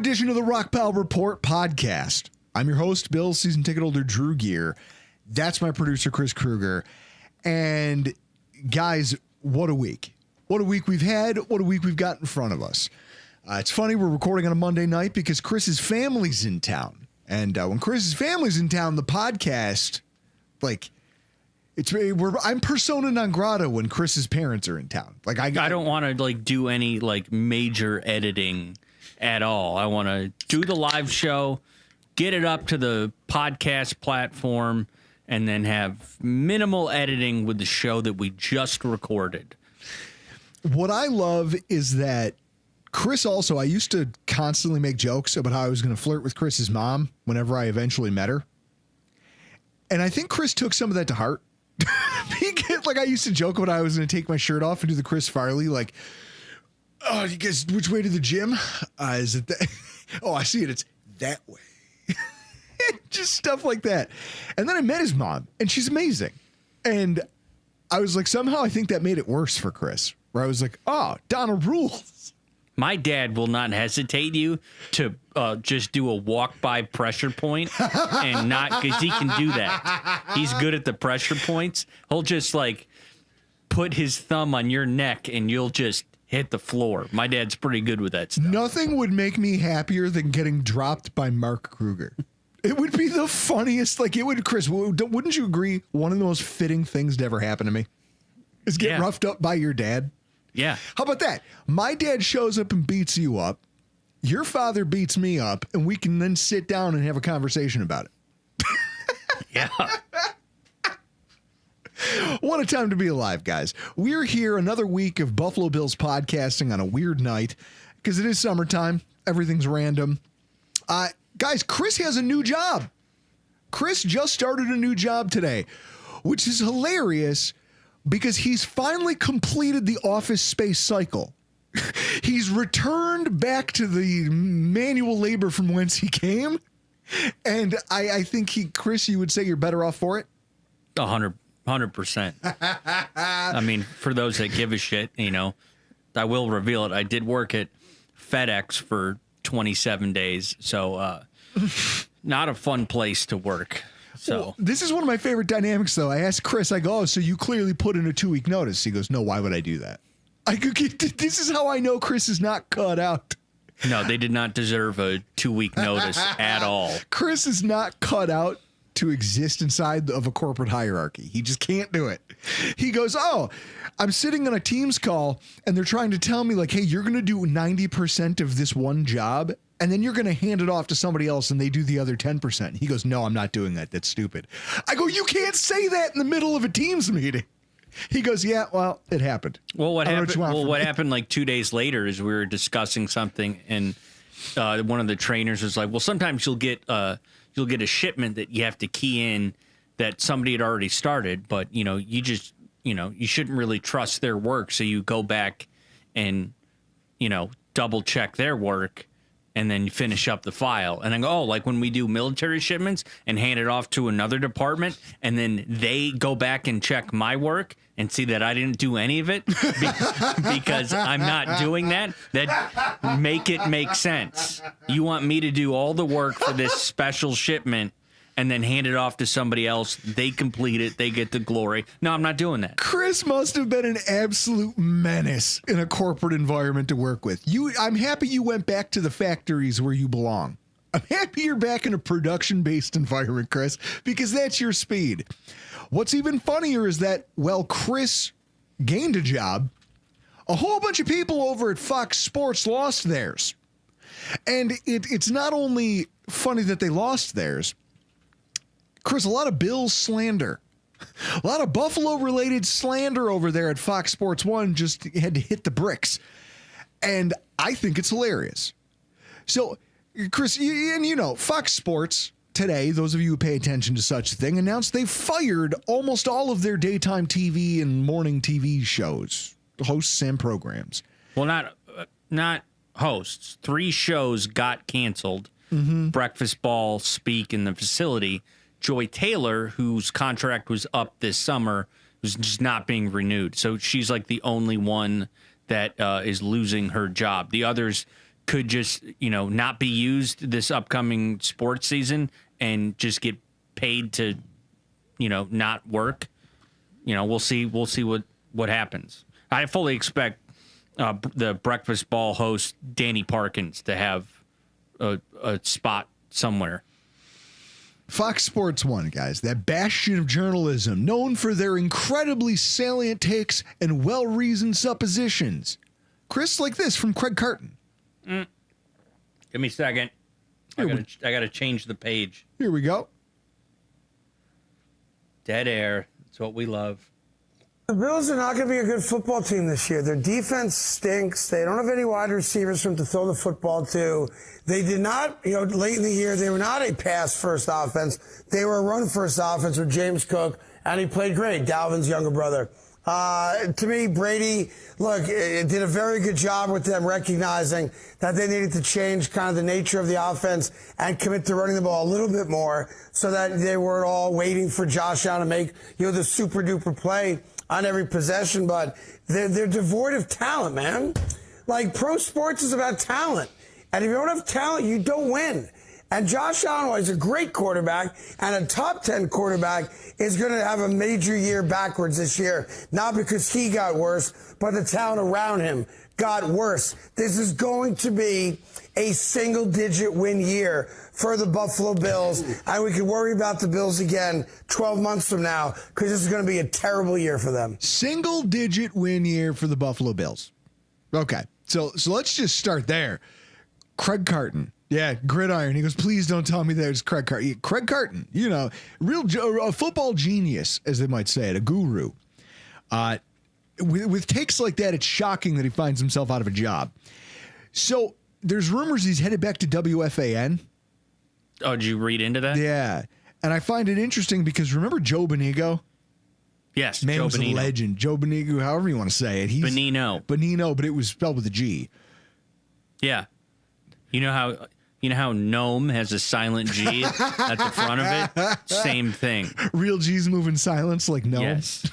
edition of the Rockpile Report podcast. I'm your host, Bill, season ticket holder Drew Gear. That's my producer, Chris Kruger. And guys, what a week. What a week we've had. What a week we've got in front of us. It's funny, we're recording on a Monday night because Chris's family's in town. And when Chris's family's in town, the podcast, I'm persona non grata when Chris's parents are in town. I don't want to do any major editing at all. I want to do the live show, get it up to the podcast platform, and then have minimal editing with the show that we just recorded. What I love is that Chris also, I used to constantly make jokes about how I was going to flirt with Chris's mom whenever I eventually met her. And I think Chris took some of that to heart. Because, I used to joke about how I was going to take my shirt off and do the Chris Farley, oh, you guys, which way to the gym? Is it that? Oh, I see it. It's that way. Just stuff like that. And then I met his mom, and she's amazing. And I was somehow I think that made it worse for Chris, where I was oh, Donna rules. My dad will not hesitate you to just do a walk-by pressure point and not, because he can do that. He's good at the pressure points. He'll just put his thumb on your neck and you'll just hit the floor. My dad's pretty good with that stuff. Nothing would make me happier than getting dropped by Mark Kruger. It would be the funniest. It would, Chris, wouldn't you agree? One of the most fitting things to ever happen to me is get roughed up by your dad. Yeah. How about that? My dad shows up and beats you up. Your father beats me up, and we can then sit down and have a conversation about it. Yeah. What a time to be alive, guys. We're here another week of Buffalo Bills podcasting on a weird night because it is summertime. Everything's random. Guys, Chris has a new job. Chris just started a new job today, which is hilarious because he's finally completed the office space cycle. He's returned back to the manual labor from whence he came. And I think Chris, you would say you're better off for it? 100%. I mean, for those that give a shit, I will reveal it. I did work at FedEx for 27 days. So not a fun place to work. So well, this is one of my favorite dynamics, though. I asked Chris, I go, oh, so you clearly put in a 2-week notice. He goes, no, why would I do that? This is how I know Chris is not cut out. No, they did not deserve a 2-week notice at all. Chris is not cut out to exist inside of a corporate hierarchy. He just can't do it. He goes, oh, I'm sitting on a Teams call and they're trying to tell me hey, you're going to do 90% of this one job and then you're going to hand it off to somebody else and they do the other 10%. He goes, no, I'm not doing that. That's stupid. I go, you can't say that in the middle of a Teams meeting. He goes, yeah, well, it happened. Well, what happened 2 days later is we were discussing something and one of the trainers was like, well, sometimes you'll get a shipment that you have to key in that somebody had already started, but you shouldn't really trust their work. So you go back and, double check their work and then you finish up the file. And I go, oh, when we do military shipments and hand it off to another department and then they go back and check my work and see that I didn't do any of it because I'm not doing that make it make sense. You want me to do all the work for this special shipment and then hand it off to somebody else. They complete it. They get the glory. No, I'm not doing that. Chris must have been an absolute menace in a corporate environment to work with. I'm happy you went back to the factories where you belong. I'm happy you're back in a production-based environment, Chris, because that's your speed. What's even funnier is that, Chris gained a job, a whole bunch of people over at Fox Sports lost theirs. And it's not only funny that they lost theirs, Chris, a lot of Bills slander, a lot of Buffalo-related slander over there at Fox Sports 1 just had to hit the bricks. And I think it's hilarious. So, Chris, Fox Sports today, those of you who pay attention to such a thing, announced they fired almost all of their daytime TV and morning TV shows, hosts and programs. Well, not hosts. 3 shows got canceled. Mm-hmm. Breakfast Ball, Speak, and The Facility. Joy Taylor, whose contract was up this summer, was just not being renewed. So she's the only one that is losing her job. The others could just, not be used this upcoming sports season and just get paid to, not work. We'll see what happens. I fully expect the Breakfast Ball host Danny Parkins to have a spot somewhere. Fox Sports 1, guys, that bastion of journalism, known for their incredibly salient takes and well-reasoned suppositions. Chris, like this from Craig Carton. Give me a second. I gotta change the page. Here we go. Dead air. That's what we love. The Bills are not going to be a good football team this year. Their defense stinks. They don't have any wide receivers for them to throw the football to. They did not, late in the year, they were not a pass-first offense. They were a run-first offense with James Cook, and he played great, Dalvin's younger brother. To me, Brady, did a very good job with them recognizing that they needed to change kind of the nature of the offense and commit to running the ball a little bit more so that they weren't all waiting for Josh Allen to make, the super-duper play on every possession. But they're devoid of talent, man. Like, pro sports is about talent. And if you don't have talent, you don't win. And Josh Allen, while he's a great quarterback and a top 10 quarterback, is going to have a major year backwards this year. Not because he got worse, but the talent around him got worse. This is going to be a single-digit win year for the Buffalo Bills. And we can worry about the Bills again 12 months from now because this is going to be a terrible year for them. Single-digit win year for the Buffalo Bills. Okay, so let's just start there. Craig Carton. Yeah, Gridiron. He goes, please don't tell me that it's Craig Carton. Craig Carton, a football genius, as they might say it, a guru. With takes like that, it's shocking that he finds himself out of a job. So there's rumors he's headed back to WFAN. Oh, did you read into that? Yeah. And I find it interesting because remember Joe Bonigo? Yes, Man Joe was Bonino. a legend. Joe Bonigo, however you want to say it. Bonino, but it was spelled with a G. Yeah. You know how Gnome has a silent G at the front of it? Same thing. Real G's move in silence like Gnome. Yes.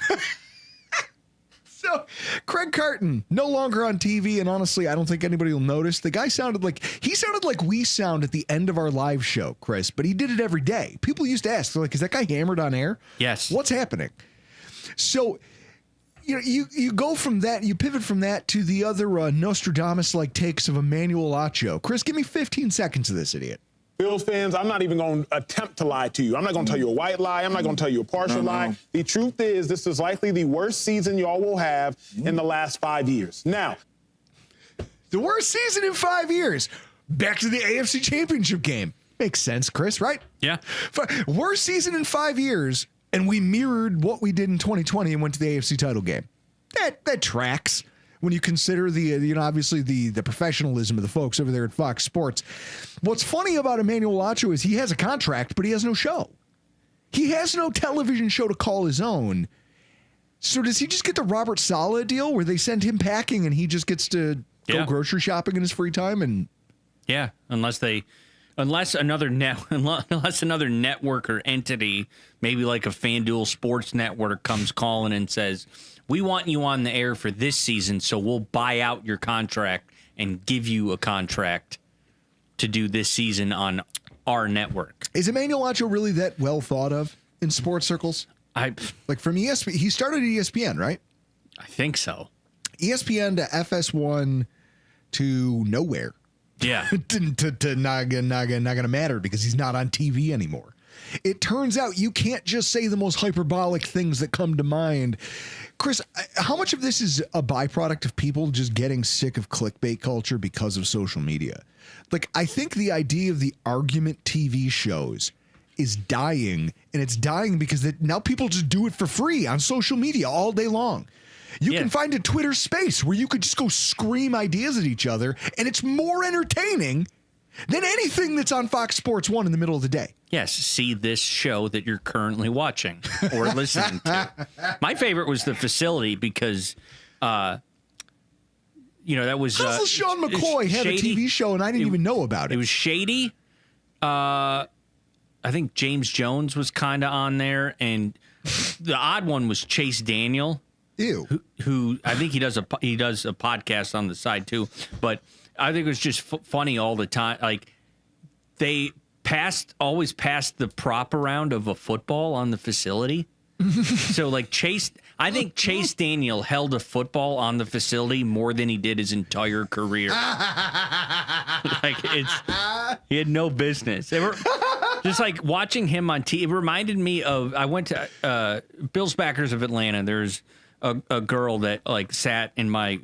So, Craig Carton, no longer on TV, and honestly, I don't think anybody will notice. The guy sounded like we sound at the end of our live show, Chris, but he did it every day. People used to ask, they're like, is that guy hammered on air? Yes. What's happening? So, you go from that, you pivot from that to the other Nostradamus-like takes of Emmanuel Acho. Chris, give me 15 seconds of this idiot. Bills fans, I'm not even going to attempt to lie to you. I'm not going to tell you a white lie. I'm not going to tell you a partial lie. The truth is, this is likely the worst season y'all will have in the last 5 years. Now, the worst season in 5 years. Back to the AFC Championship game. Makes sense, Chris, right? Yeah. Worst season in 5 years, and we mirrored what we did in 2020 and went to the AFC title game. That tracks when you consider obviously the professionalism of the folks over there at Fox Sports. What's funny about Emmanuel Acho is he has a contract, but he has no show. He has no television show to call his own. So does he just get the Robert Saleh deal where they send him packing and he just gets to go grocery shopping in his free time? And yeah, unless another network or entity, maybe like a FanDuel Sports Network, comes calling and says, we want you on the air for this season, so we'll buy out your contract and give you a contract to do this season on our network. Is Emmanuel Acho really that well thought of in sports circles? Like from ESPN, he started at ESPN, right? I think so. ESPN to FS1 to nowhere. Yeah. to not gonna matter because he's not on TV anymore. It turns out you can't just say the most hyperbolic things that come to mind. Chris, how much of this is a byproduct of people just getting sick of clickbait culture because of social media? Like, I think the idea of the argument TV shows is dying, and it's dying because now people just do it for free on social media all day long. You can find a Twitter space where you could just go scream ideas at each other, and it's more entertaining than anything that's on Fox Sports 1 in the middle of the day. Yes, see this show that you're currently watching or listening to. My favorite was The Facility because, that was... Sean McCoy had Shady. a TV show, and I didn't even know about it. It was shady. I think James Jones was kind of on there, and the odd one was Chase Daniel. Ew. Who I think he does a podcast on the side too, but I think it was just funny all the time. Like they always passed the prop around of a football on the facility. So like I think Chase Daniel held a football on the facility more than he did his entire career. Like he had no business. They were just like watching him on TV. It reminded me of, I went to Bills Backers of Atlanta. There's a girl that like sat in my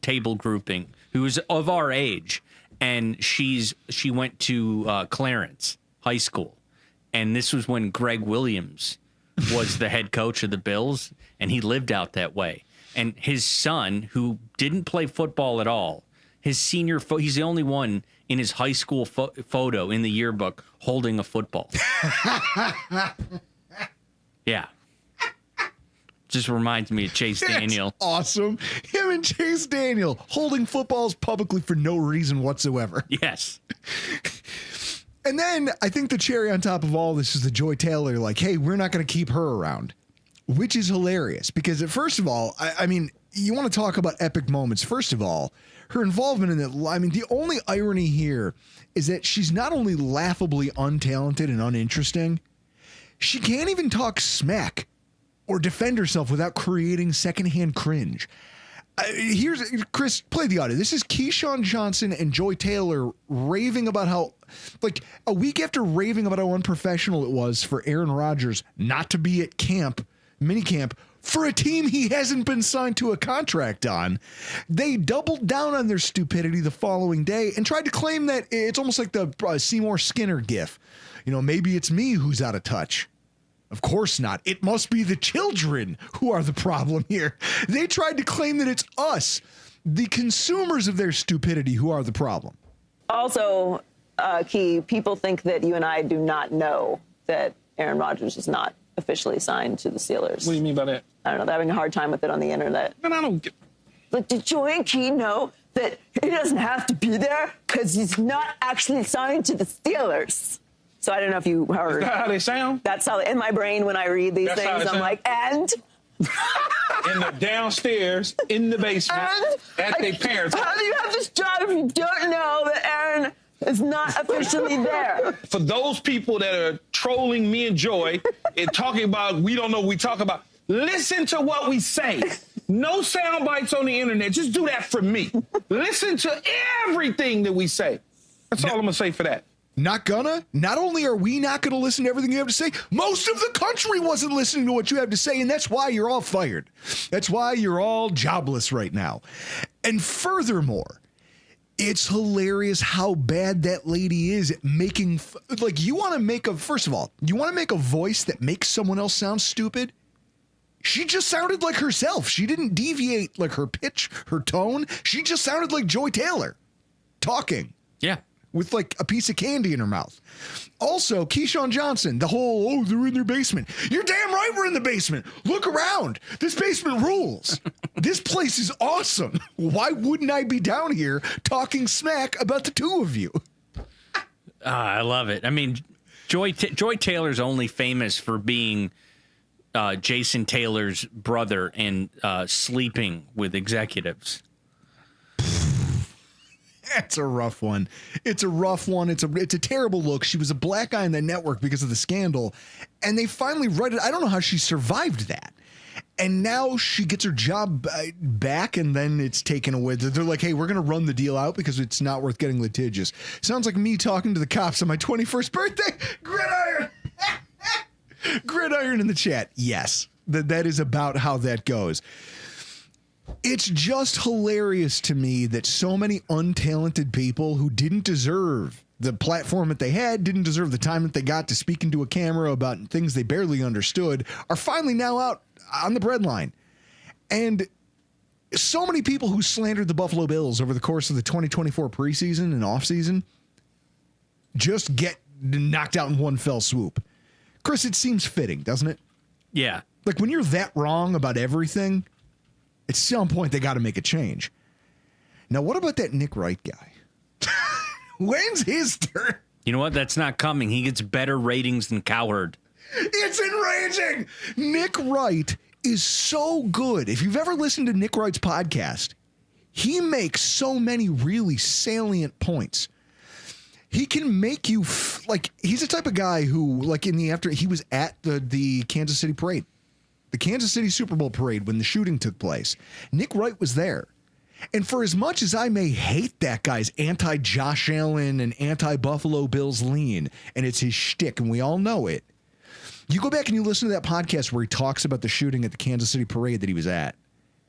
table grouping who was of our age, and she went to Clarence High School, and this was when Greg Williams was the head coach of the Bills, and he lived out that way. And his son, who didn't play football at all, his senior he's the only one in his high school photo in the yearbook holding a football. Yeah. Just reminds me of Chase Daniel. That's awesome. Him and Chase Daniel holding footballs publicly for no reason whatsoever. Yes. And then I think the cherry on top of all this is the Joy Taylor, like, hey, we're not going to keep her around, which is hilarious because, first of all, I mean, you want to talk about epic moments. First of all, her involvement in it. I mean, the only irony here is that she's not only laughably untalented and uninteresting, she can't even talk smack or defend herself without creating secondhand cringe. Here's Chris, play the audio. This is Keyshawn Johnson and Joy Taylor raving about how, like, a week after raving about how unprofessional it was for Aaron Rodgers not to be at minicamp for a team he hasn't been signed to a contract on. They doubled down on their stupidity the following day and tried to claim that it's almost like the Seymour Skinner gif. You know, maybe it's me who's out of touch. Of course not. It must be the children who are the problem here. They tried to claim that it's us, the consumers of their stupidity, who are the problem. Also, Key, people think that you and I do not know that Aaron Rodgers is not officially signed to the Steelers. What do you mean by that? I don't know. They're having a hard time with it on the internet. Man, I don't get... But did Joy and Key know that he doesn't have to be there because he's not actually signed to the Steelers? So I don't know if you heard. Is that how they sound? That's how in my brain when I read these That's how things, they I'm sound? like, and? In the downstairs, in the basement, at their parents' How do you have this job if you don't know that Aaron is not officially there? For those people that are trolling me and Joy and talking about we don't know what we talk about, listen to what we say. No sound bites on the internet. Just do that for me. Listen to everything that we say. That's all I'm going to say for that. Not only are we not gonna listen to everything you have to say, most of the country wasn't listening to what you have to say, and that's why you're all fired. That's why you're all jobless right now. And furthermore, it's hilarious how bad that lady is at making, you want to make first of all, you want to make a voice that makes someone else sound stupid? She just sounded like herself. She didn't deviate like her pitch, her tone. She just sounded like Joy Taylor talking. Yeah. With like a piece of candy in her mouth. Also, Keyshawn Johnson, the whole, they're in their basement. You're damn right we're in the basement. Look around. This basement rules. This place is awesome. Why wouldn't I be down here talking smack about the two of you? I love it. I mean, Joy Taylor's only famous for being Jason Taylor's brother and sleeping with executives. It's a rough one. It's a terrible look. She was a black guy on the network because of the scandal, and they finally righted. I don't know how she survived that. And now she gets her job back, and then it's taken away. They're like, hey, we're going to run the deal out because it's not worth getting litigious. Sounds like me talking to the cops on my 21st birthday. Gridiron. Gridiron in the chat. Yes, that is about how that goes. It's just hilarious to me that so many untalented people who didn't deserve the platform that they had, didn't deserve the time that they got to speak into a camera about things they barely understood, are finally now out on the breadline. And so many people who slandered the Buffalo Bills over the course of the 2024 preseason and offseason just get knocked out in one fell swoop. Chris, it seems fitting, doesn't it? Yeah. Like when you're that wrong about everything, at some point, they got to make a change. Now, what about that Nick Wright guy? When's his turn? You know what? That's not coming. He gets better ratings than Cowherd. It's enraging. Nick Wright is so good. If you've ever listened to Nick Wright's podcast, He makes so many really salient points. He can make you like, he's the type of guy who, like, he was at the Kansas City parade, the Kansas City Super Bowl parade when the shooting took place. Nick Wright was there. And for as much as I may hate that guy's anti-Josh Allen and anti-Buffalo Bills lean, and it's his shtick, and we all know it, you go back and you listen to that podcast where he talks about the shooting at the Kansas City parade that he was at.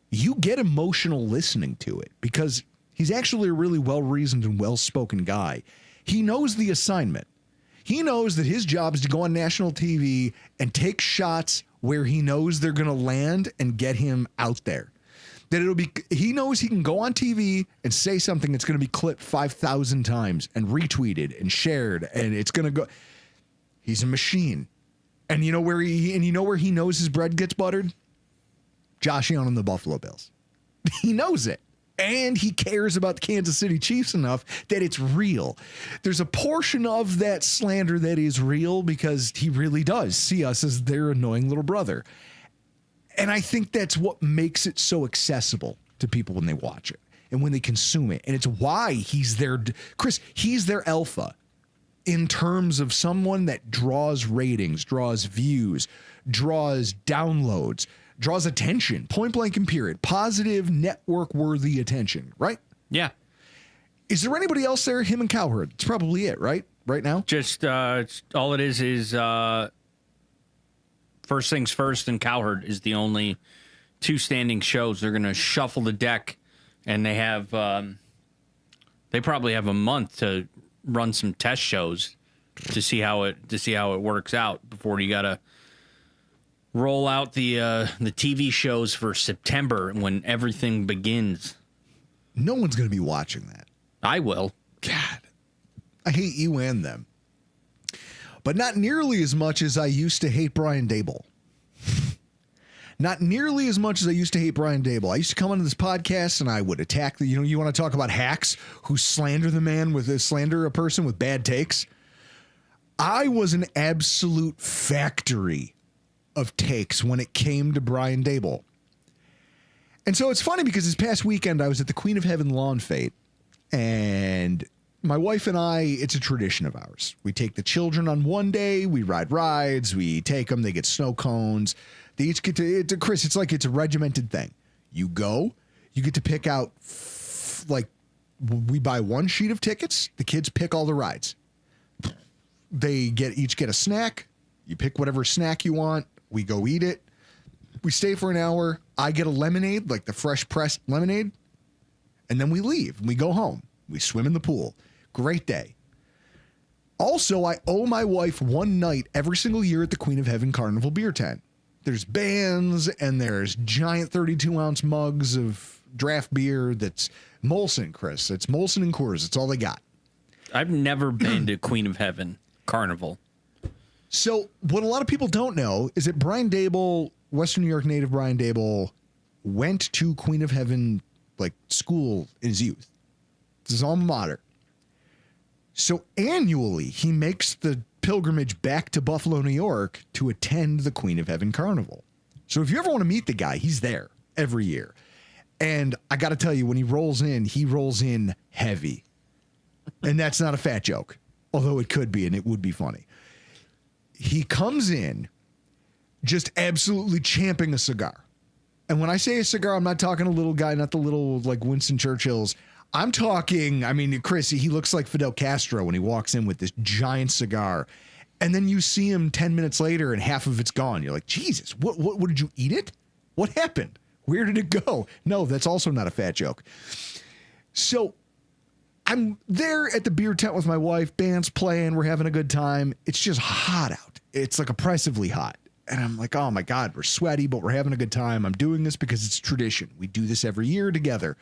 You get emotional listening to it because he's actually a really well-reasoned and well-spoken guy. He knows the assignment. He knows that his job is to go on national TV and take shots where he knows they're going to land and get him out there. He knows he can go on TV and say something that's going to be clipped 5,000 times and retweeted and shared, and it's going to go. He's a machine. And you know where he knows his bread gets buttered? Josh Allen and the Buffalo Bills. He knows it. And he cares about the Kansas City Chiefs enough that it's real. There's a portion of that slander that is real because he really does see us as their annoying little brother. And I think that's what makes it so accessible to people when they watch it and when they consume it. And it's why he's their alpha in terms of someone that draws ratings, draws views, draws downloads, draws attention, point blank and period, positive network worthy attention, right? Yeah. Is there anybody else there? Him and Cowherd. It's probably it, right? Right now? Just all it is First Things First and Cowherd is the only two standing shows. They're going to shuffle the deck, and they have they probably have a month to run some test shows to see how it works out before you got to roll out the TV shows for September when everything begins. No one's going to be watching that. I will. God, I hate you and them. But not nearly as much as I used to hate Brian Daboll. Not nearly as much as I used to hate Brian Daboll. I used to come onto this podcast and I would attack you want to talk about hacks who slander a person with bad takes. I was an absolute factory of takes when it came to Brian Daboll. And so it's funny because this past weekend I was at the Queen of Heaven Lawn Fete, and my wife and I, it's a tradition of ours. We take the children on one day, we ride rides, we take them, they get snow cones. They each get to, Chris, it's like it's a regimented thing. You go, you get to pick out, we buy one sheet of tickets, the kids pick all the rides. They each get a snack. You pick whatever snack you want. We go eat it. We stay for an hour. I get a lemonade, like the fresh pressed lemonade. And then we leave. We go home. We swim in the pool. Great day. Also, I owe my wife one night every single year at the Queen of Heaven Carnival beer tent. There's bands and there's giant 32-ounce mugs of draft beer that's Molson, Chris. It's Molson and Coors. It's all they got. I've never been to Queen of Heaven Carnival. So what a lot of people don't know is that Brian Daboll, Western New York native Brian Daboll, went to Queen of Heaven school in his youth. It's his alma mater. So annually, he makes the pilgrimage back to Buffalo, New York to attend the Queen of Heaven Carnival. So if you ever want to meet the guy, he's there every year. And I got to tell you, when he rolls in heavy. And that's not a fat joke, although it could be, and it would be funny. He comes in just absolutely champing a cigar. And when I say a cigar, I'm not talking a little guy, not the little Winston Churchill's. I'm talking, Chris, he looks like Fidel Castro when he walks in with this giant cigar. And then you see him 10 minutes later and half of it's gone. You're like, Jesus, what did you eat it? What happened? Where did it go? No, that's also not a fat joke. So I'm there at the beer tent with my wife, band's playing, we're having a good time. It's just hot out. It's oppressively hot. And I'm like, oh my God, we're sweaty, but we're having a good time. I'm doing this because it's tradition. We do this every year together.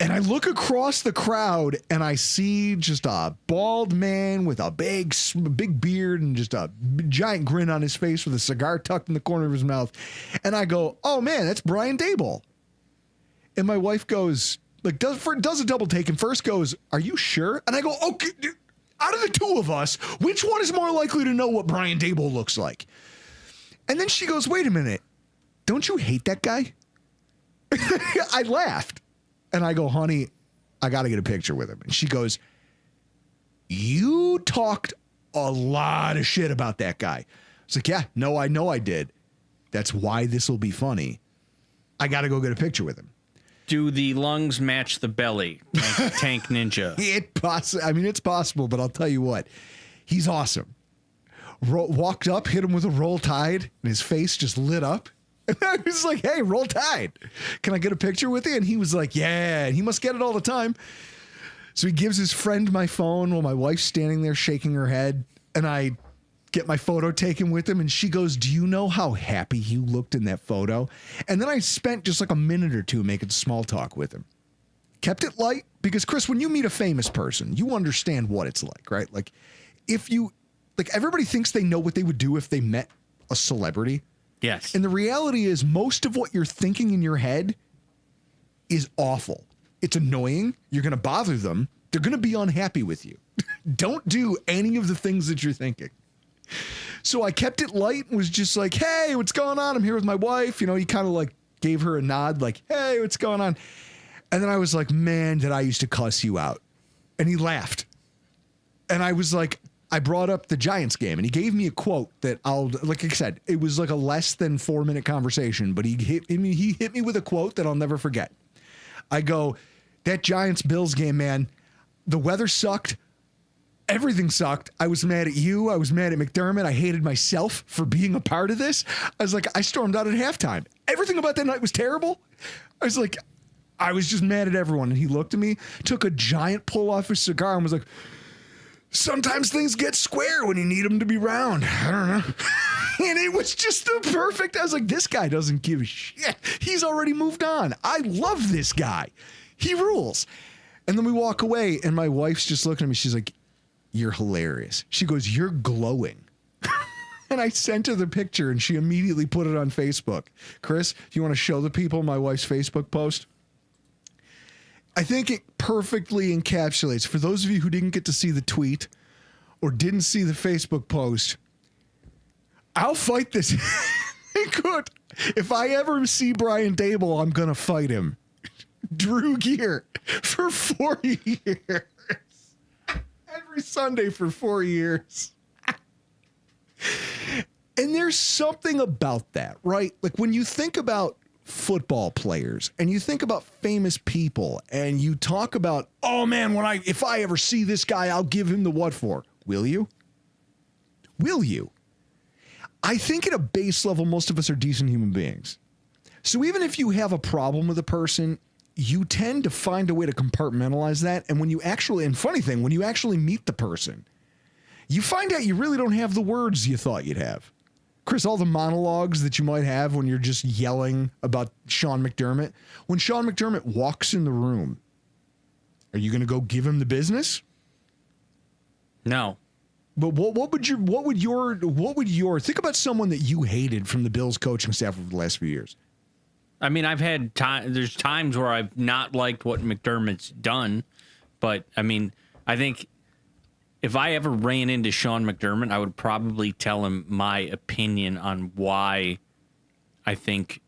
And I look across the crowd and I see just a bald man with a big beard and just a giant grin on his face with a cigar tucked in the corner of his mouth. And I go, oh man, that's Brian Daboll. And my wife goes, does a double take and first goes, are you sure? And I go, okay, out of the two of us, which one is more likely to know what Brian Daboll looks like? And then she goes, wait a minute, don't you hate that guy? I laughed. And I go, honey, I got to get a picture with him. And she goes, you talked a lot of shit about that guy. I was like, yeah, no, I know I did. That's why this will be funny. I got to go get a picture with him. Do the lungs match the belly? Like Tank Ninja. It's possible, but I'll tell you what. He's awesome. Walked up, hit him with a Roll Tide, and his face just lit up. And I was like, hey, Roll Tide. Can I get a picture with you? And he was like, yeah. And he must get it all the time. So he gives his friend my phone while my wife's standing there shaking her head. And I get my photo taken with him. And she goes, do you know how happy you looked in that photo? And then I spent just like a minute or two making small talk with him. Kept it light because, Chris, when you meet a famous person, you understand what it's like, right? Like everybody thinks they know what they would do if they met a celebrity. Yes. And the reality is most of what you're thinking in your head is awful. It's annoying. You're going to bother them. They're going to be unhappy with you. Don't do any of the things that you're thinking. So I kept it light and was just like, hey, what's going on? I'm here with my wife. You know, he kind of like gave her a nod like, hey, what's going on? And then I was like, man, did I used to cuss you out? And he laughed. And I was like, I brought up the Giants game and he gave me a quote that like I said, it was like a less than 4-minute conversation, but he hit me with a quote that I'll never forget. I go, that Giants Bills game, man, the weather sucked. Everything sucked. I was mad at you. I was mad at McDermott. I hated myself for being a part of this. I was like, I stormed out at halftime. Everything about that night was terrible. I was like, I was just mad at everyone. And he looked at me, took a giant pull off his cigar and was like, sometimes things get square when you need them to be round. I don't know. And it was just the perfect. I was like, this guy doesn't give a shit. He's already moved on. I love this guy. He rules. And then we walk away and my wife's just looking at me. She's like, you're hilarious. She goes, you're glowing. And I sent her the picture and she immediately put it on Facebook. Chris, do you want to show the people my wife's Facebook post? I think it perfectly encapsulates, for those of you who didn't get to see the tweet or didn't see the Facebook post, I'll fight this. Good. If I ever see Brian Daboll, I'm going to fight him. Drew Gear for 4 years. Every Sunday for 4 years. And there's something about that, right? Like when you think about football players and you think about famous people and you talk about, oh man, if I ever see this guy, I'll give him the what for. Will you? Will you? I think at a base level, most of us are decent human beings. So even if you have a problem with a person, you tend to find a way to compartmentalize that. And when you actually, and funny thing, when you actually meet the person, you find out you really don't have the words you thought you'd have. Chris, all the monologues that you might have when you're just yelling about Sean McDermott. When Sean McDermott walks in the room, are you going to go give him the business? No. But what would your think about someone that you hated from the Bills coaching staff over the last few years? I mean, there's times where I've not liked what McDermott's done, but I mean, I think if I ever ran into Sean McDermott, I would probably tell him my opinion on why I think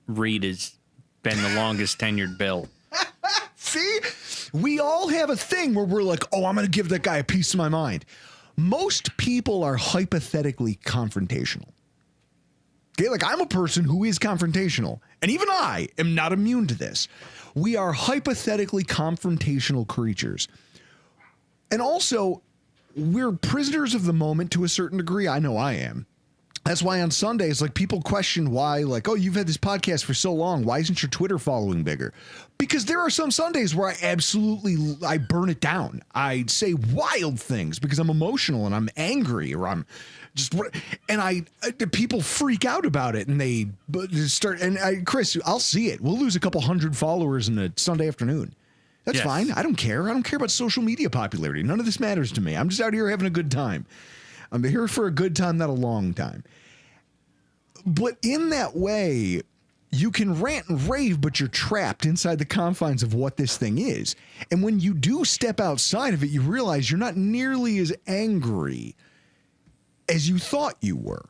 Reed has been the longest tenured Bill. See, we all have a thing where we're like, oh, I'm going to give that guy a piece of my mind. Most people are hypothetically confrontational. Okay, like I'm a person who is confrontational, and even I am not immune to this. We are hypothetically confrontational creatures. And also, we're prisoners of the moment to a certain degree. I know I am. That's why on Sundays, like people question why, like, oh, you've had this podcast for so long. Why isn't your Twitter following bigger? Because there are some Sundays where I burn it down. I say wild things because I'm emotional and I'm angry or I'm just, and people freak out about it and they start, and Chris, I'll see it. We'll lose a couple hundred followers in a Sunday afternoon. That's fine. I don't care. I don't care about social media popularity. None of this matters to me. I'm just out here having a good time. I'm here for a good time, not a long time. But in that way, you can rant and rave, but you're trapped inside the confines of what this thing is. And when you do step outside of it, you realize you're not nearly as angry as you thought you were.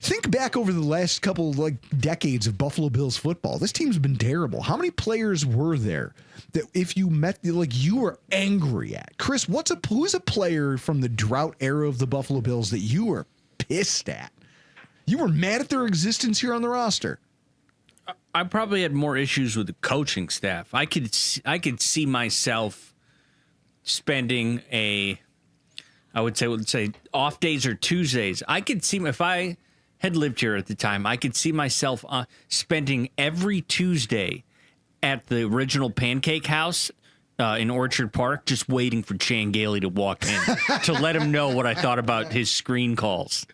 Think back over the last couple decades of Buffalo Bills football. This team's been terrible. How many players were there that if you met you were angry at? Chris, who's a player from the drought era of the Buffalo Bills that you were pissed at? You were mad at their existence here on the roster. I probably had more issues with the coaching staff. I could see myself spending I would say off days or Tuesdays. I could see if I had lived here at the time, I could see myself spending every Tuesday at the original Pancake House in Orchard Park, just waiting for Chan Gailey to walk in to let him know what I thought about his screen calls.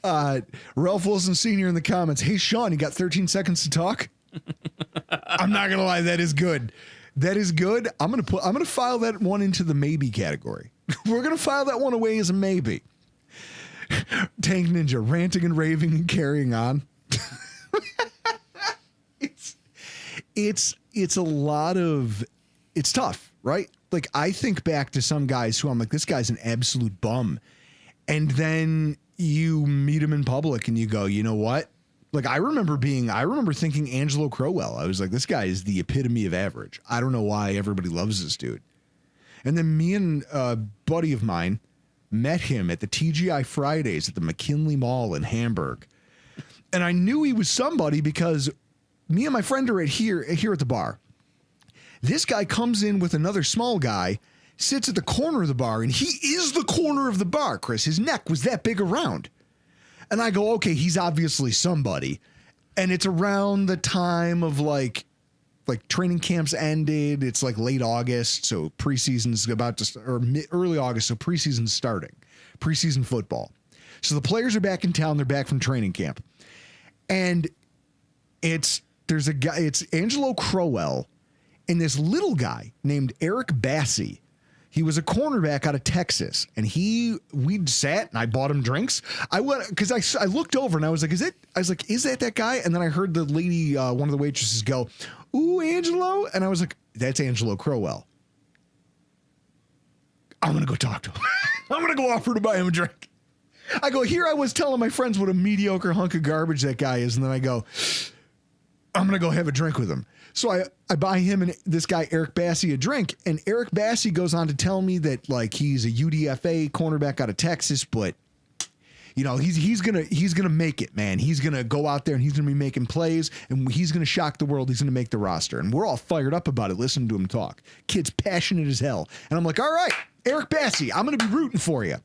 Ralph Wilson Sr. in the comments. Hey, Sean, you got 13 seconds to talk? I'm not going to lie. That is good. That is good. I'm going to file that one into the maybe category. We're going to file that one away as a maybe. Tank Ninja ranting and raving and carrying on. It's a lot of, it's tough, right? Like I think back to some guys who I'm like, this guy's an absolute bum. And then you meet him in public and you go, you know what? Like I remember thinking Angelo Crowell. I was like, this guy is the epitome of average. I don't know why everybody loves this dude. And then me and a buddy of mine met him at the TGI Fridays at the McKinley Mall in Hamburg. And I knew he was somebody because me and my friend are here at the bar. This guy comes in with another small guy, sits at the corner of the bar, and he is the corner of the bar, Chris. His neck was that big around. And I go, okay, he's obviously somebody. And it's around the time of like training camps ended. It's like late August, so preseason's about to start, or early August, so preseason's starting. Preseason football. So the players are back in town. They're back from training camp. And it's Angelo Crowell and this little guy named Eric Bassey. He was a cornerback out of Texas, and we sat and I bought him drinks. I went because I looked over and I was like, is that guy? And then I heard the lady, one of the waitresses go, "Ooh, Angelo," and I was like, that's Angelo Crowell. I'm gonna go talk to him. I'm gonna go offer to buy him a drink. I go, here I was telling my friends what a mediocre hunk of garbage that guy is, and then I go, I'm gonna go have a drink with him. So I buy him and this guy, Eric Bassey, a drink. And Eric Bassey goes on to tell me that like he's a UDFA cornerback out of Texas, but you know, he's gonna make it, man. He's gonna go out there and he's gonna be making plays and he's gonna shock the world. He's gonna make the roster. And we're all fired up about it, listening to him talk. Kid's passionate as hell. And I'm like, all right, Eric Bassey, I'm gonna be rooting for you.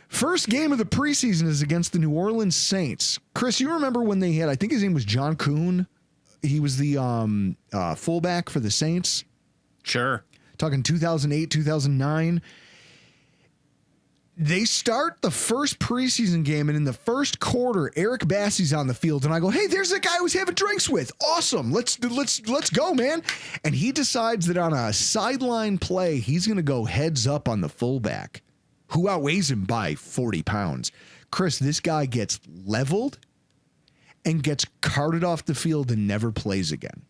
First game of the preseason is against the New Orleans Saints. Chris, you remember when they had, I think his name was John Kuhn. He was the fullback for the Saints. Sure. Talking 2008, 2009. They start the first preseason game, and in the first quarter, Eric Bassey's on the field, and I go, "Hey, there's the guy I was having drinks with. Awesome, let's go, man!" And he decides that on a sideline play, he's going to go heads up on the fullback, who outweighs him by 40 pounds. Chris, this guy gets leveled and gets carted off the field and never plays again.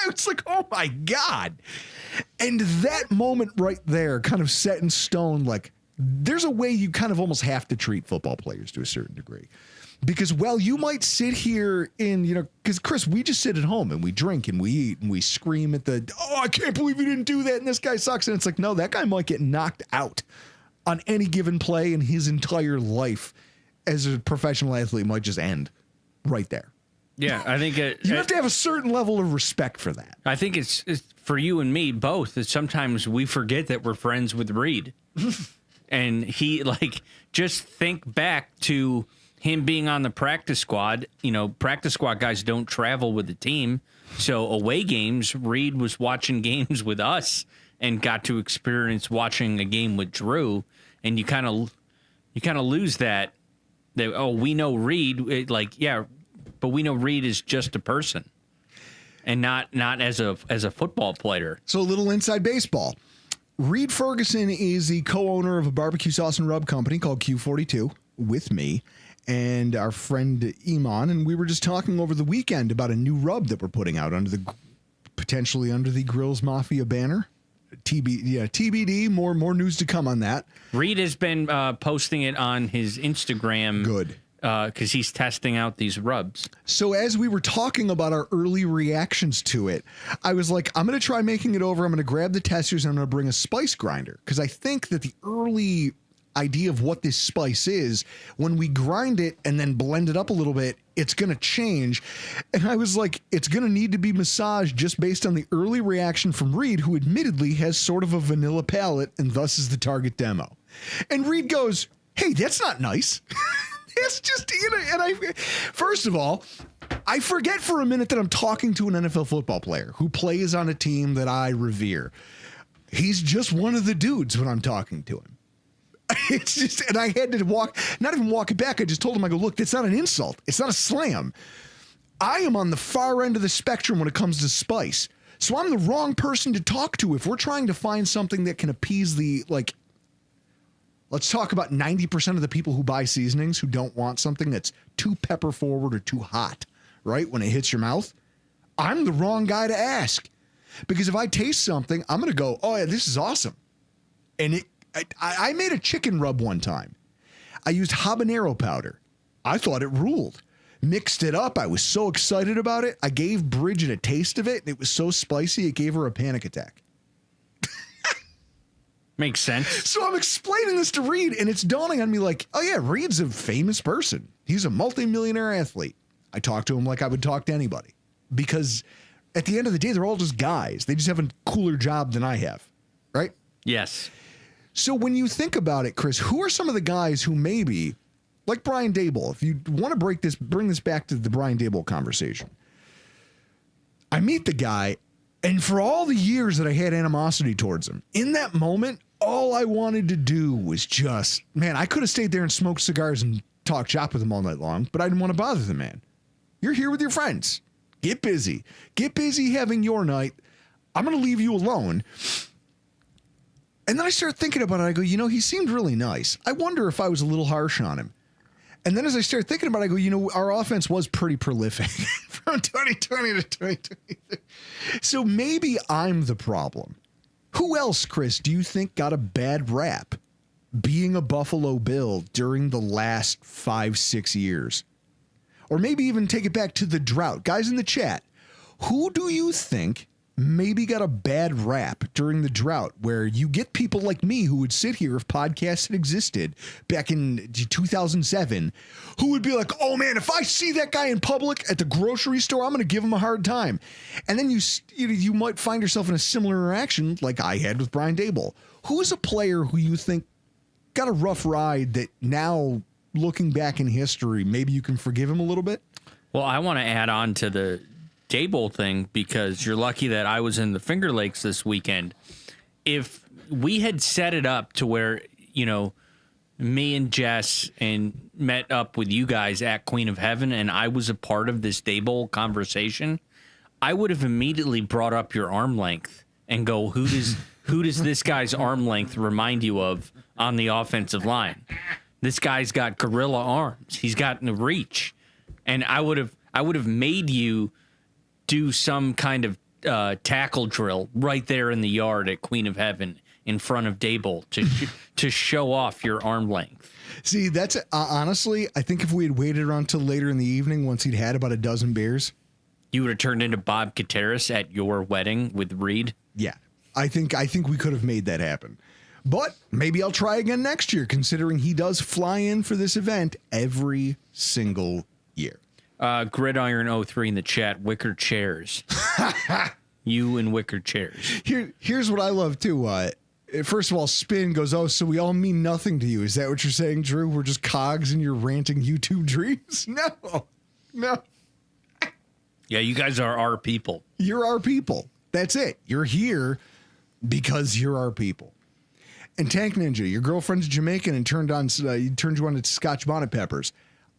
It's like, oh my God. And that moment right there kind of set in stone, like there's a way you kind of almost have to treat football players to a certain degree. Because, well, you might sit here in, you know, because Chris, we just sit at home and we drink and we eat and we scream at I can't believe you didn't do that and this guy sucks. And it's like, no, that guy might get knocked out on any given play and his entire life as a professional athlete might just end right there. Yeah, I think you have to have a certain level of respect for that. I think it's for you and me both that sometimes we forget that we're friends with Reed. And he, like, just think back to him being on the practice squad. You know, practice squad guys don't travel with the team. So away games, Reed was watching games with us and got to experience watching a game with Drew. And you kind of lose that we know Reed, but we know Reed is just a person and not as a football player. So a little inside baseball. Reed Ferguson is the co-owner of a barbecue sauce and rub company called Q42 with me and our friend Iman. And we were just talking over the weekend about a new rub that we're putting out potentially under the Grills Mafia banner. TBD. More news to come on that. Reed has been posting it on his Instagram. Good. Because he's testing out these rubs. So as we were talking about our early reactions to it, I was like, I'm going to try making it over. I'm going to grab the testers and I'm going to bring a spice grinder. Because I think that the early idea of what this spice is, when we grind it and then blend it up a little bit, it's going to change. And I was like, it's going to need to be massaged just based on the early reaction from Reed, who admittedly has sort of a vanilla palate and thus is the target demo. And Reed goes, hey, that's not nice. It's just, first of all, I forget for a minute that I'm talking to an NFL football player who plays on a team that I revere. He's just one of the dudes when I'm talking to him. It's just, and I had to not even walk it back. I just told him, I go, look, that's not an insult. It's not a slam. I am on the far end of the spectrum when it comes to spice. So I'm the wrong person to talk to if we're trying to find something that can appease let's talk about 90% of the people who buy seasonings who don't want something that's too pepper forward or too hot, right? When it hits your mouth. I'm the wrong guy to ask. Because if I taste something, I'm going to go, oh yeah, this is awesome. And I made a chicken rub one time. I used habanero powder. I thought it ruled. Mixed it up. I was so excited about it. I gave Bridget a taste of it. And it was so spicy, it gave her a panic attack. Makes sense. So I'm explaining this to Reed, and it's dawning on me like, oh yeah, Reed's a famous person. He's a multimillionaire athlete. I talk to him like I would talk to anybody. Because at the end of the day, they're all just guys. They just have a cooler job than I have. Right? Yes. So when you think about it, Chris, who are some of the guys who maybe, like Brian Daboll, if you want to bring this back to the Brian Daboll conversation. I meet the guy, and for all the years that I had animosity towards him, in that moment, all I wanted to do was just, man, I could have stayed there and smoked cigars and talked shop with him all night long, but I didn't want to bother the man. You're here with your friends. Get busy. Get busy having your night. I'm going to leave you alone. And then I start thinking about it. I go, he seemed really nice. I wonder if I was a little harsh on him. And then as I start thinking about it, I go, our offense was pretty prolific from 2020 to 2023. So maybe I'm the problem. Who else, Chris, do you think got a bad rap being a Buffalo Bill during the last 5-6 years? Or maybe even take it back to the drought. Guys in the chat, who do you think maybe got a bad rap during the drought, where you get people like me who would sit here if podcasts had existed back in 2007, who would be like, oh man, if I see that guy in public at the grocery store, I'm going to give him a hard time. And then you might find yourself in a similar interaction like I had with Brian Daboll. Who is a player who you think got a rough ride that now, looking back in history, maybe you can forgive him a little bit? Well, I want to add on to the Daboll thing, because you're lucky that I was in the Finger Lakes this weekend. If we had set it up to where, me and Jess and met up with you guys at Queen of Heaven and I was a part of this Daboll conversation, I would have immediately brought up your arm length and go, who does this guy's arm length remind you of on the offensive line? This guy's got gorilla arms. He's got the reach. And I would have made you do some kind of tackle drill right there in the yard at Queen of Heaven in front of Daboll to show off your arm length. See, that's honestly, I think if we had waited around till later in the evening, once he'd had about a dozen beers, you would have turned into Bob Kateris at your wedding with Reed. Yeah, I think we could have made that happen. But maybe I'll try again next year, considering he does fly in for this event every single year. Gridiron 03 in the chat, wicker chairs. You and wicker chairs. Here's what I love too. First of all, Spin goes, oh, so we all mean nothing to you. Is that what you're saying, Drew? We're just cogs in your ranting YouTube dreams? No. Yeah, you guys are our people. You're our people. That's it. You're here because you're our people. And Tank Ninja, your girlfriend's Jamaican and turned you on to Scotch bonnet peppers.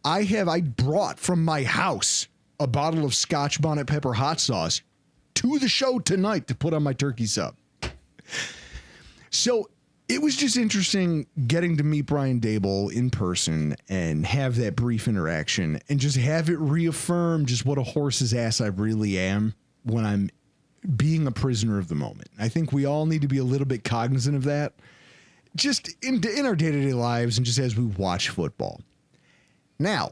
I brought from my house a bottle of Scotch bonnet pepper hot sauce to the show tonight to put on my turkey sub. So it was just interesting getting to meet Brian Daboll in person and have that brief interaction and just have it reaffirm just what a horse's ass I really am when I'm being a prisoner of the moment. I think we all need to be a little bit cognizant of that, just in our day-to-day lives and just as we watch football. Now,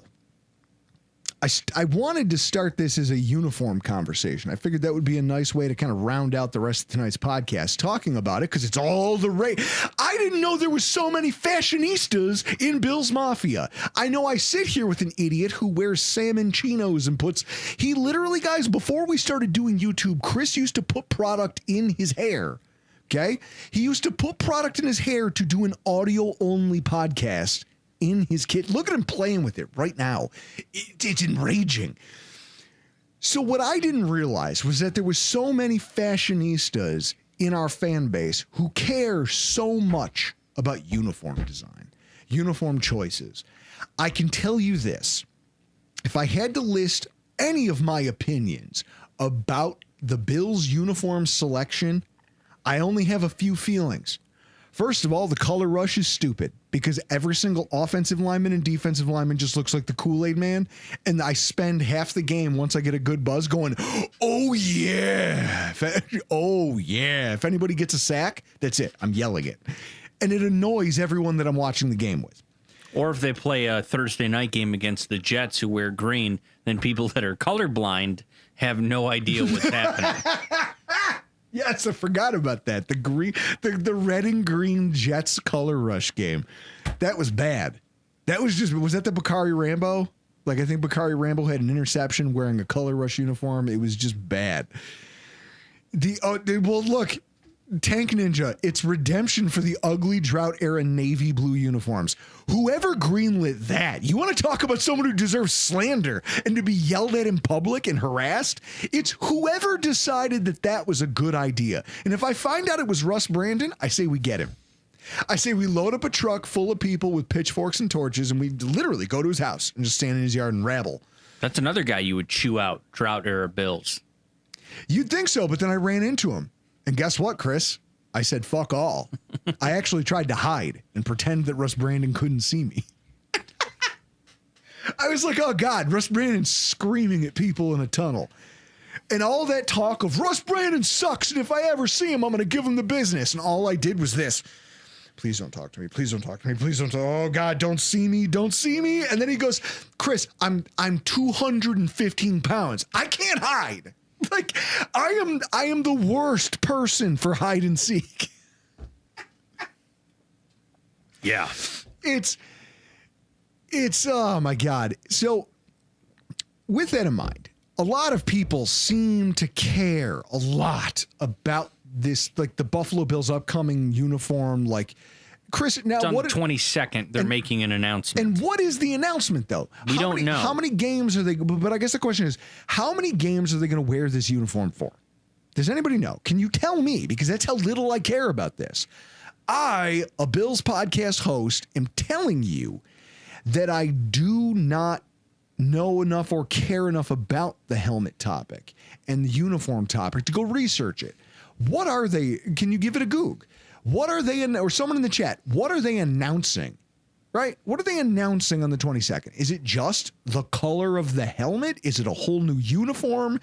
I wanted to start this as a uniform conversation. I figured that would be a nice way to kind of round out the rest of tonight's podcast, talking about it, because it's all the rage. I didn't know there was so many fashionistas in Bill's Mafia. I know I sit here with an idiot who wears salmon chinos and he literally, guys, before we started doing YouTube, Chris used to put product in his hair. Okay? He used to put product in his hair to do an audio-only podcast in his kit. Look at him playing with it right now. It's enraging. So what I didn't realize was that there was so many fashionistas in our fan base who care so much about uniform design, uniform choices. I can tell you this. If I had to list any of my opinions about the Bills uniform selection, I only have a few feelings. First of all, the color rush is stupid because every single offensive lineman and defensive lineman just looks like the Kool-Aid man. And I spend half the game once I get a good buzz going, oh, yeah. Oh, yeah. If anybody gets a sack, that's it. I'm yelling it. And it annoys everyone that I'm watching the game with. Or if they play a Thursday night game against the Jets who wear green, then people that are colorblind have no idea what's happening. Yes, I forgot about that. The red and green Jets color rush game. That was bad. Was that the Bakari Rambo? Like, I think Bakari Rambo had an interception wearing a color rush uniform. It was just bad. Well, look, Tank Ninja, it's redemption for the ugly drought era navy blue uniforms. Whoever greenlit that, you want to talk about someone who deserves slander and to be yelled at in public and harassed? It's whoever decided that was a good idea. And if I find out it was Russ Brandon, I say we get him. I say we load up a truck full of people with pitchforks and torches and we literally go to his house and just stand in his yard and rabble. That's another guy you would chew out, drought era Bills. You'd think so, but then I ran into him. And guess what, Chris? I said, fuck all. I actually tried to hide and pretend that Russ Brandon couldn't see me. I was like, oh, God, Russ Brandon's screaming at people in a tunnel. And all that talk of Russ Brandon sucks, and if I ever see him, I'm going to give him the business. And all I did was this. Please don't talk to me. Please don't talk to me. Please don't. Oh, God, don't see me. Don't see me. And then he goes, Chris, I'm 215 pounds. I can't hide. Like, I am the worst person for hide and seek. Yeah. It's oh my God. So with that in mind, a lot of people seem to care a lot about this, like the Buffalo Bills upcoming uniform. Like, Chris, now on the 22nd, they're making an announcement. And what is the announcement, though? We don't know. How many games are they? But I guess the question is, how many games are they going to wear this uniform for? Does anybody know? Can you tell me? Because that's how little I care about this. I, a Bills podcast host, am telling you that I do not know enough or care enough about the helmet topic and the uniform topic to go research it. What are they? Can you give it a Goog? What are they, or someone in the chat, what are they announcing, right? What are they announcing on the 22nd? Is it just the color of the helmet? Is it a whole new uniform?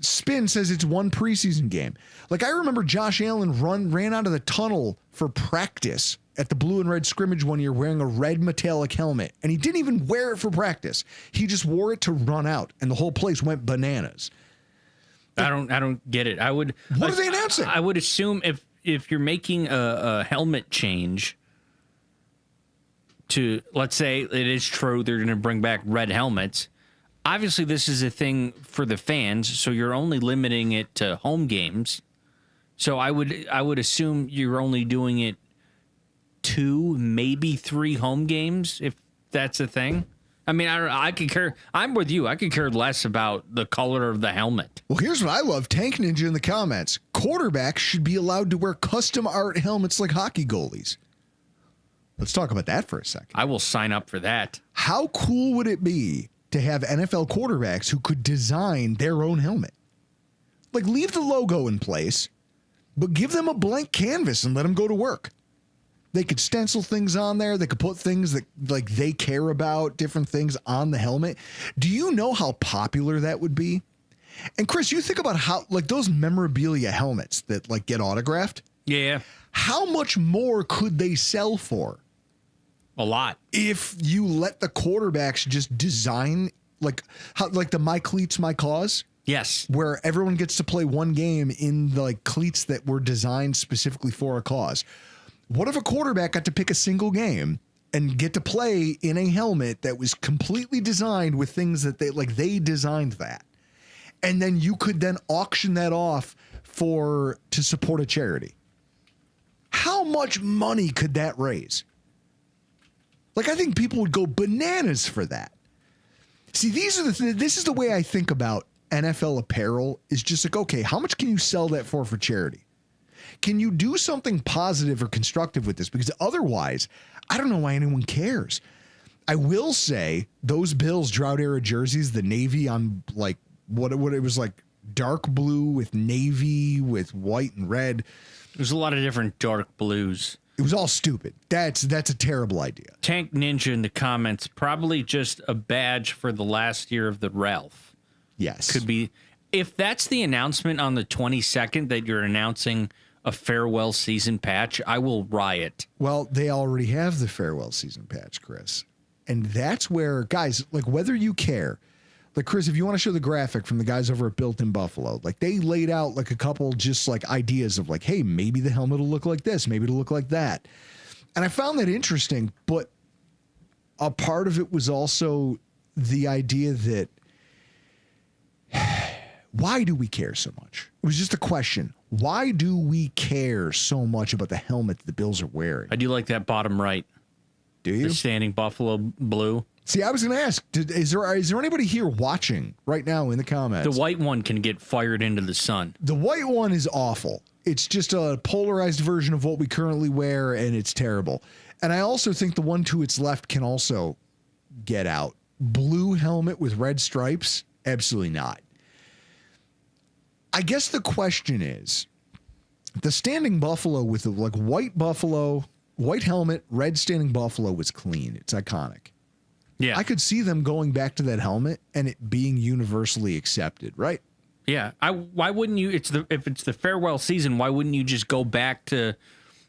Spin says it's one preseason game. Like, I remember Josh Allen ran out of the tunnel for practice at the blue and red scrimmage one year wearing a red metallic helmet, and he didn't even wear it for practice. He just wore it to run out, and the whole place went bananas. I don't get it. What are they announcing? I would assume if you're making a helmet change to, let's say it is true they're going to bring back red helmets, obviously this is a thing for the fans, so you're only limiting it to home games. So I would assume you're only doing it 2, maybe 3 home games, if that's a thing. I mean, I could care. I'm with you. I could care less about the color of the helmet. Well, here's what I love. Tank Ninja in the comments. Quarterbacks should be allowed to wear custom art helmets like hockey goalies. Let's talk about that for a second. I will sign up for that. How cool would it be to have NFL quarterbacks who could design their own helmet? Like, leave the logo in place, but give them a blank canvas and let them go to work. They could stencil things on there. They could put things that, like, they care about, different things on the helmet. Do you know how popular that would be? And Chris, you think about how like those memorabilia helmets that like get autographed. Yeah. How much more could they sell for? A lot. If you let the quarterbacks just design like the My Cleats, My Cause. Yes. Where everyone gets to play one game in the like cleats that were designed specifically for a cause. What if a quarterback got to pick a single game and get to play in a helmet that was completely designed with things that they designed that? And then you could then auction that off to support a charity. How much money could that raise? Like, I think people would go bananas for that. See, this is the way I think about NFL apparel is just like, okay, how much can you sell that for charity? Can you do something positive or constructive with this? Because otherwise, I don't know why anyone cares. I will say those Bills drought era jerseys, the navy on like what it was like dark blue with navy with white and red. There's a lot of different dark blues. It was all stupid. That's a terrible idea. Tank Ninja in the comments, probably just a badge for the last year of the Ralph. Yes. Could be. If that's the announcement on the 22nd that you're announcing a farewell season patch, I will riot. Well, they already have the farewell season patch, Chris. And that's where, guys, like whether you care, like Chris, if you want to show the graphic from the guys over at Built in Buffalo, like they laid out like a couple just like ideas of like, hey, maybe the helmet will look like this, maybe it'll look like that. And I found that interesting, but a part of it was also the idea that why do we care so much? It was just a question. Why do we care so much about the helmet that the Bills are wearing? I do like that bottom right. Do you? The standing buffalo blue. See, I was going to ask, is there anybody here watching right now in the comments? The white one can get fired into the sun. The white one is awful. It's just a polarized version of what we currently wear, and it's terrible. And I also think the one to its left can also get out. Blue helmet with red stripes? Absolutely not. I guess the question is, the standing buffalo with the like white helmet, red standing buffalo was clean. It's iconic. Yeah. I could see them going back to that helmet and it being universally accepted, right? Yeah. Why wouldn't you? If it's the farewell season, why wouldn't you just go back to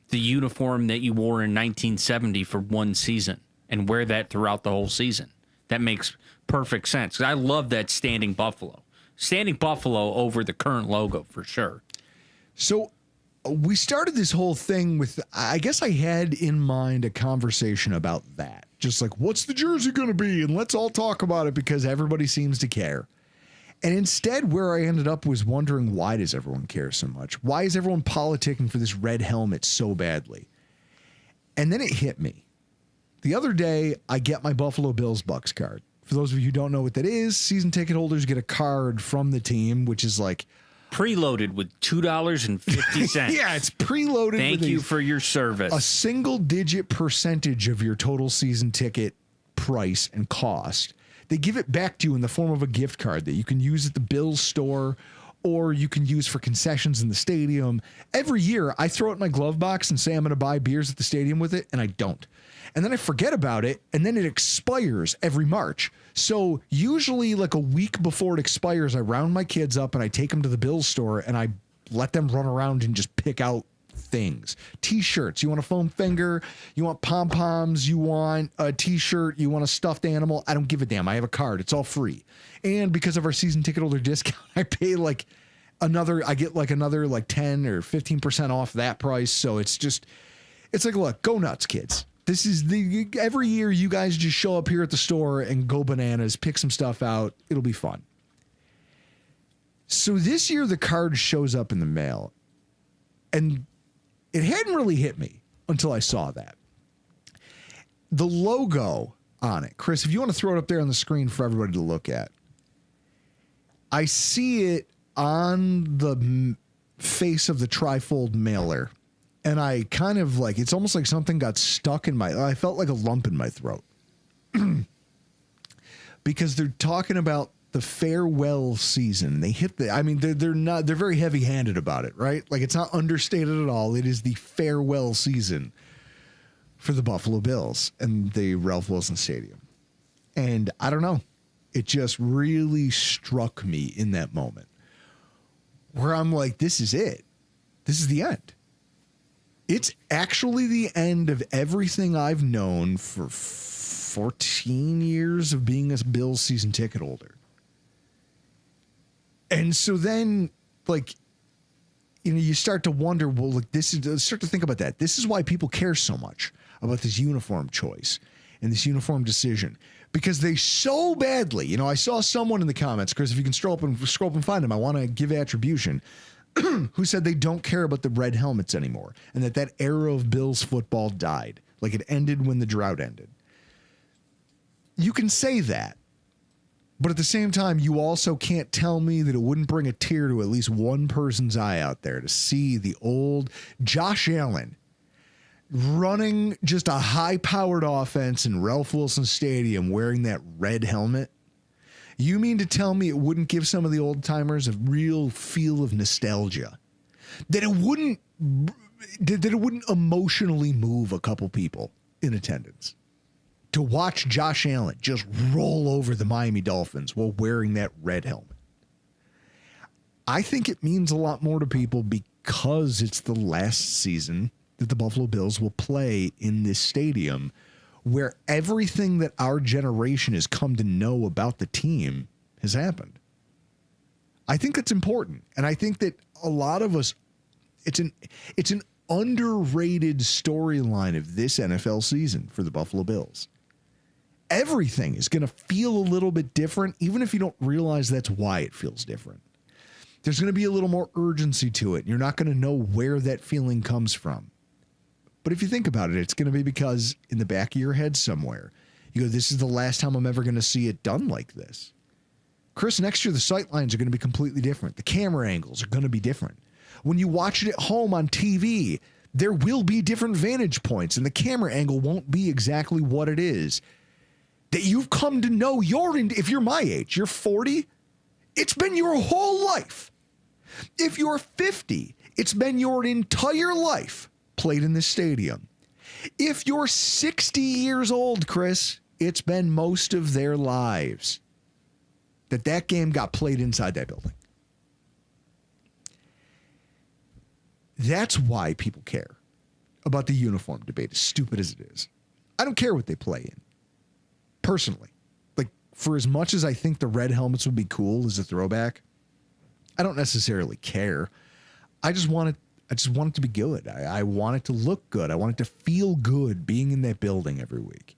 the uniform that you wore in 1970 for one season and wear that throughout the whole season? That makes perfect sense. 'Cause I love that standing buffalo. Standing buffalo over the current logo for sure. So we started this whole thing with, I guess I had in mind a conversation about that. Just like, what's the jersey going to be? And let's all talk about it because everybody seems to care. And instead, where I ended up was wondering, why does everyone care so much? Why is everyone politicking for this red helmet so badly? And then it hit me. The other day, I get my Buffalo Bills Bucks card. For those of you who don't know what that is, season ticket holders get a card from the team, which is like preloaded with $2.50. Yeah, it's preloaded. Thank you for your service. A single-digit percentage of your total season ticket price and cost. They give it back to you in the form of a gift card that you can use at the Bills store or you can use for concessions in the stadium. Every year, I throw it in my glove box and say I'm going to buy beers at the stadium with it, and I don't. And then I forget about it, and then it expires every March. So usually like a week before it expires, I round my kids up and I take them to the Bills store and I let them run around and just pick out things. T-shirts. You want a foam finger? You want pom-poms? You want a T-shirt? You want a stuffed animal? I don't give a damn. I have a card. It's all free. And because of our season ticket holder discount, I pay like another 10 or 15% off that price. So it's like, look, go nuts, kids. This is every year you guys just show up here at the store and go bananas, pick some stuff out. It'll be fun. So this year the card shows up in the mail and it hadn't really hit me until I saw that. The logo on it, Chris, if you want to throw it up there on the screen for everybody to look at, I see it on the face of the trifold mailer. And I kind of like, it's almost like something got stuck I felt like a lump in my throat. Because they're talking about the farewell season. They hit they're very heavy handed about it, right? Like it's not understated at all. It is the farewell season for the Buffalo Bills and the Ralph Wilson Stadium. And I don't know. It just really struck me in that moment where I'm like, this is it. This is the end. It's actually the end of everything I've known for 14 years of being a Bills season ticket holder. And so then, like, you know, you start to wonder, well, like, start to think about that. This is why people care so much about this uniform choice and this uniform decision, because they so badly, you know, I saw someone in the comments, Chris, if you can scroll up and find them, I want to give attribution, who said they don't care about the red helmets anymore and that era of Bills football died. Like, it ended when the drought ended. You can say that, but at the same time, you also can't tell me that it wouldn't bring a tear to at least one person's eye out there to see the old Josh Allen running just a high-powered offense in Ralph Wilson Stadium wearing that red helmet. You mean to tell me it wouldn't give some of the old-timers a real feel of nostalgia? That it wouldn't emotionally move a couple people in attendance to watch Josh Allen just roll over the Miami Dolphins while wearing that red helmet? I think it means a lot more to people because it's the last season that the Buffalo Bills will play in this stadium where everything that our generation has come to know about the team has happened. I think that's important. And I think that a lot of us, it's an underrated storyline of this NFL season for the Buffalo Bills. Everything is going to feel a little bit different, even if you don't realize that's why it feels different. There's going to be a little more urgency to it. You're not going to know where that feeling comes from. But if you think about it, it's going to be because in the back of your head somewhere, you go, this is the last time I'm ever going to see it done like this. Chris, next year the sight lines are going to be completely different. The camera angles are going to be different. When you watch it at home on TV, there will be different vantage points, and the camera angle won't be exactly what it is that you've come to know. If you're my age, you're 40, it's been your whole life. If you're 50, it's been your entire life played in this stadium. If you're 60 years old, Chris, it's been most of their lives that game got played inside that building. That's why people care about the uniform debate, as stupid as it is. I don't care what they play in, personally. Like, for as much as I think the red helmets would be cool as a throwback, I don't necessarily care. I just want it to be good. I want it to look good. I want it to feel good being in that building every week.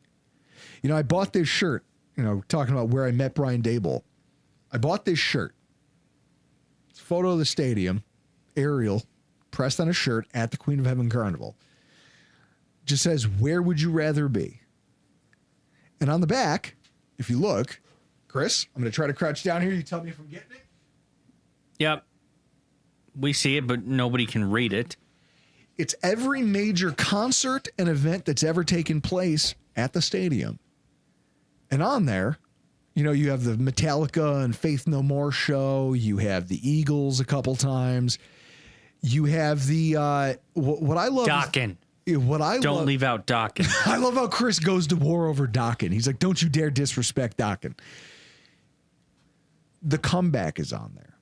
You know, I bought this shirt, you know, talking about where I met Brian Daboll. I bought this shirt. It's a photo of the stadium, aerial, pressed on a shirt at the Queen of Heaven Carnival. Just says, where would you rather be? And on the back, if you look, Chris, I'm going to try to crouch down here. You tell me if I'm getting it. Yep. We see it, but nobody can read it. It's every major concert and event that's ever taken place at the stadium. And on there, you know, you have the Metallica and Faith No More show. You have the Eagles a couple times. You have the, what I love. Dokken. Don't leave out Dokken. I love how Chris goes to war over Dokken. He's like, don't you dare disrespect Dokken. The comeback is on there.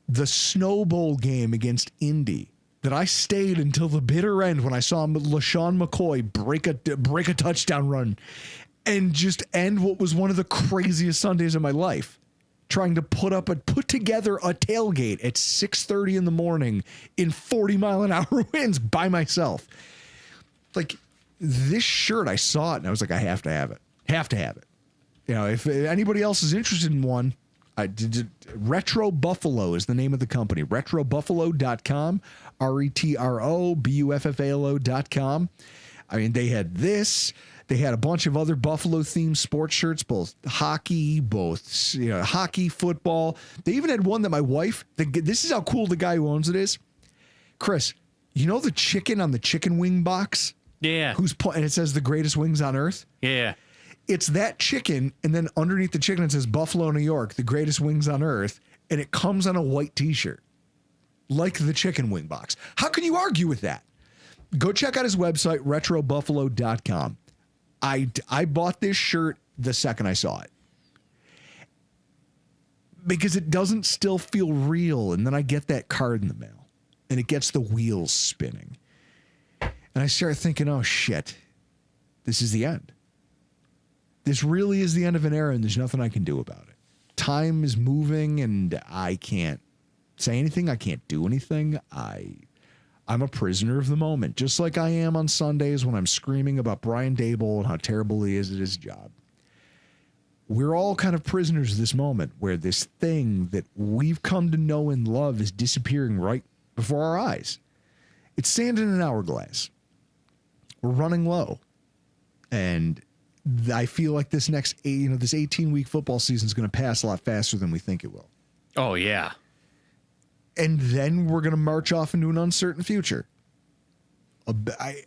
The Snow Bowl game against Indy that I stayed until the bitter end when I saw LaShawn McCoy break a touchdown run and just end what was one of the craziest Sundays of my life, trying to put together a tailgate at 6:30 in the morning in 40-mile-an-hour winds by myself. Like, this shirt, I saw it and I was like, I have to have it. Have to have it. You know, if anybody else is interested in one, Retro Buffalo is the name of the company. RetroBuffalo.com, RetroBuffalo.com. I mean, they had this. They had a bunch of other Buffalo-themed sports shirts, both hockey, hockey, football. They even had one that my wife, this is how cool the guy who owns it is. Chris, you know the chicken on the chicken wing box? Yeah. And it says the greatest wings on earth? Yeah. It's that chicken, and then underneath the chicken it says Buffalo, New York, the greatest wings on earth, and it comes on a white T-shirt, like the chicken wing box. How can you argue with that? Go check out his website, RetroBuffalo.com. I bought this shirt the second I saw it. because it doesn't still feel real. And then I get that card in the mail and it gets the wheels spinning. And I start thinking, oh shit, this is the end. This really is the end of an era and there's nothing I can do about it. Time is moving and I can't say anything. I can't do anything. I'm a prisoner of the moment, just like I am on Sundays when I'm screaming about Brian Daboll and how terrible he is at his job. We're all kind of prisoners of this moment where this thing that we've come to know and love is disappearing right before our eyes. It's sand in an hourglass. We're running low. And I feel like this next, this 18-week football season is going to pass a lot faster than we think it will. Oh, yeah. And then we're going to march off into an uncertain future.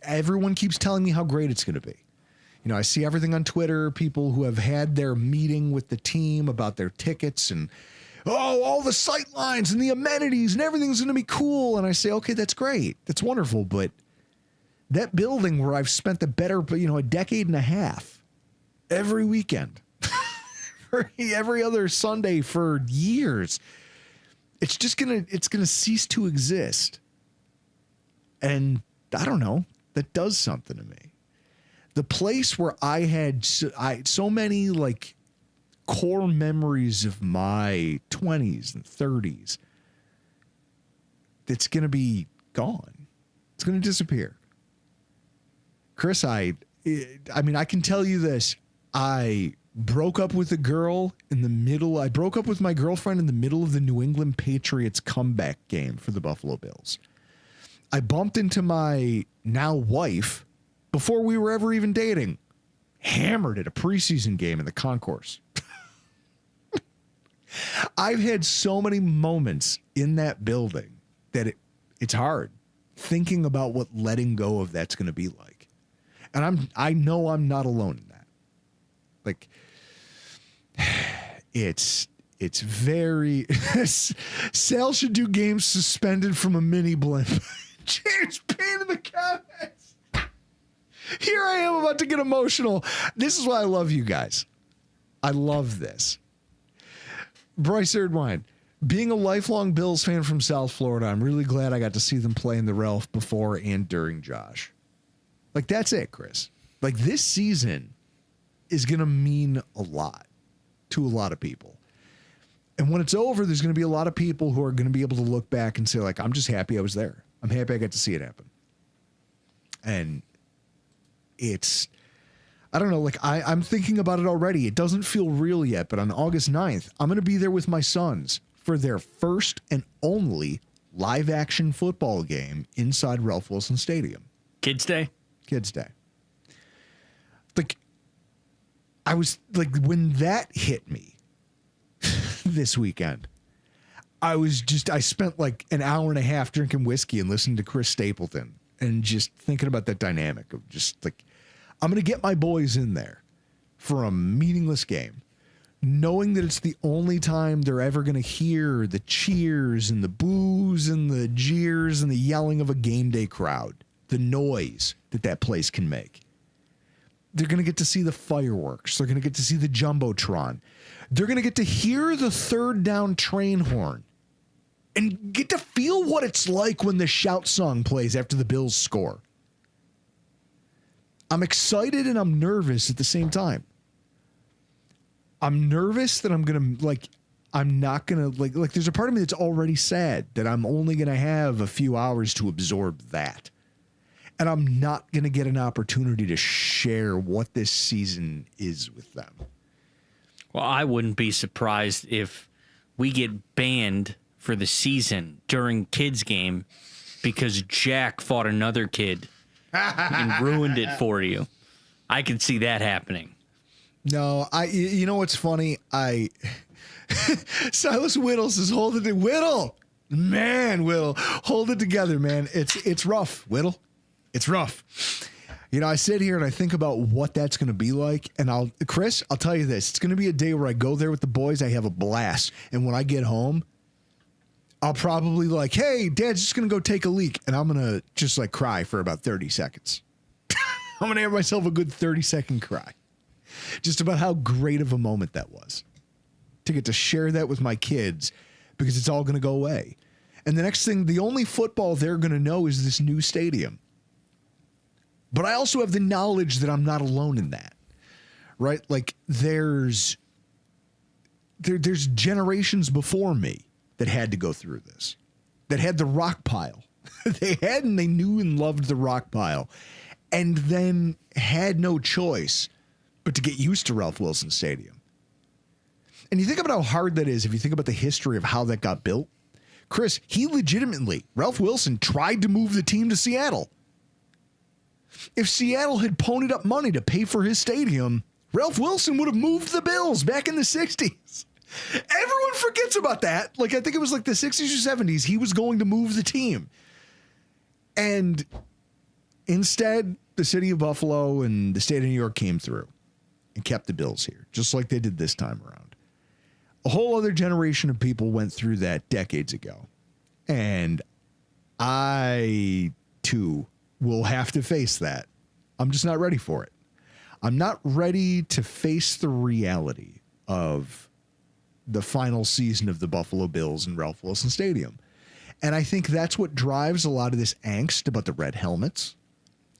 Everyone keeps telling me how great it's going to be. I see everything on Twitter, people who have had their meeting with the team about their tickets and, all the sight lines and the amenities and everything's going to be cool. And I say, okay, that's great. That's wonderful. But that building where I've spent the better, a decade and a half every weekend, every other Sunday for years, it's going to cease to exist. And I don't know, that does something to me. The place where I had so many like core memories of my 20s and 30s, it's going to be gone. It's going to disappear. Chris, I can tell you this. I broke up with a girl in the middle. I broke up with my girlfriend in the middle of the New England Patriots comeback game for the Buffalo Bills. I bumped into my now wife before we were ever even dating, hammered at a preseason game in the concourse. I've had so many moments in that building that it's hard thinking about what letting go of that's going to be like. And I know I'm not alone in that. Like, it's very Sal should do games suspended from a mini blimp. James Payne in the comments. Here I am about to get emotional. This is why I love you guys. I love this. Bryce Erdwine, being a lifelong Bills fan from South Florida, I'm really glad I got to see them play in the Ralph before and during Josh. Like, that's it, Chris. Like, this season is going to mean a lot to a lot of people. And when it's over, there's going to be a lot of people who are going to be able to look back and say, like, I'm just happy I was there. I'm happy I got to see it happen. And I don't know, like I'm thinking about it already. It doesn't feel real yet, but on August 9th, I'm going to be there with my sons for their first and only live action football game inside Ralph Wilson Stadium. Kids Day? Kids Day. Like, I was like, when that hit me this weekend, I spent like an hour and a half drinking whiskey and listening to Chris Stapleton and just thinking about that dynamic of just like, I'm going to get my boys in there for a meaningless game, knowing that it's the only time they're ever going to hear the cheers and the boos and the jeers and the yelling of a game day crowd, the noise that place can make. They're going to get to see the fireworks. They're going to get to see the Jumbotron. They're going to get to hear the third down train horn and get to feel what it's like when the shout song plays after the Bills score. I'm excited and I'm nervous at the same time. I'm nervous that I'm not going to like there's a part of me that's already sad that I'm only going to have a few hours to absorb that. And I'm not going to get an opportunity to share what this season is with them. Well, I wouldn't be surprised if we get banned for the season during kids' game because Jack fought another kid and ruined it for you. I could see that happening. No, you know what's funny? Silas Whittle says, hold it, Whittle. Man, Whittle, hold it together, man. It's rough, Whittle. It's rough. I sit here and I think about what that's going to be like. And Chris, I'll tell you this. It's going to be a day where I go there with the boys. I have a blast. And when I get home, I'll probably like, hey, Dad's just going to go take a leak. And I'm going to just like cry for about 30 seconds. I'm going to have myself a good 30-second cry. Just about how great of a moment that was. to get to share that with my kids because it's all going to go away. And the next thing, the only football they're going to know is this new stadium. But I also have the knowledge that I'm not alone in that, right? Like there's generations before me that had to go through this, that had the rock pile. They knew and loved the rock pile, and then had no choice but to get used to Ralph Wilson Stadium. And you think about how hard that is if you think about the history of how that got built. Chris, Ralph Wilson tried to move the team to Seattle. If Seattle had ponied up money to pay for his stadium, Ralph Wilson would have moved the Bills back in the 60s. Everyone forgets about that. Like, I think it was like the 60s or 70s. He was going to move the team. And instead, the city of Buffalo and the state of New York came through and kept the Bills here, just like they did this time around. A whole other generation of people went through that decades ago. And I, too, will have to face that. I'm just not ready for it. I'm not ready to face the reality of the final season of the Buffalo Bills in Ralph Wilson Stadium. And I think that's what drives a lot of this angst about the red helmets.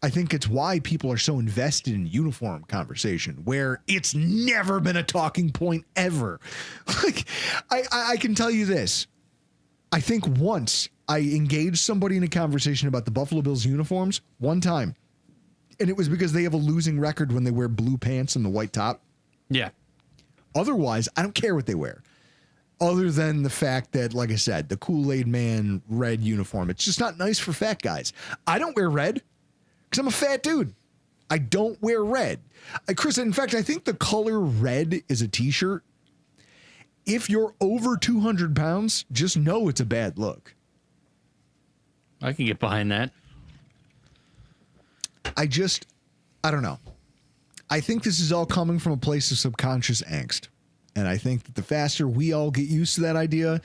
I think it's why people are so invested in uniform conversation, where it's never been a talking point ever. Like, I can tell you this. I think once I engaged somebody in a conversation about the Buffalo Bills uniforms one time, and it was because they have a losing record when they wear blue pants and the white top. Yeah. Otherwise, I don't care what they wear. Other than the fact that, like I said, the Kool-Aid Man red uniform, it's just not nice for fat guys. I don't wear red because I'm a fat dude. I don't wear red. Chris, in fact, I think the color red is a t-shirt. If you're over 200 pounds, just know it's a bad look. I can get behind that. I don't know. I think this is all coming from a place of subconscious angst. And I think that the faster we all get used to that idea,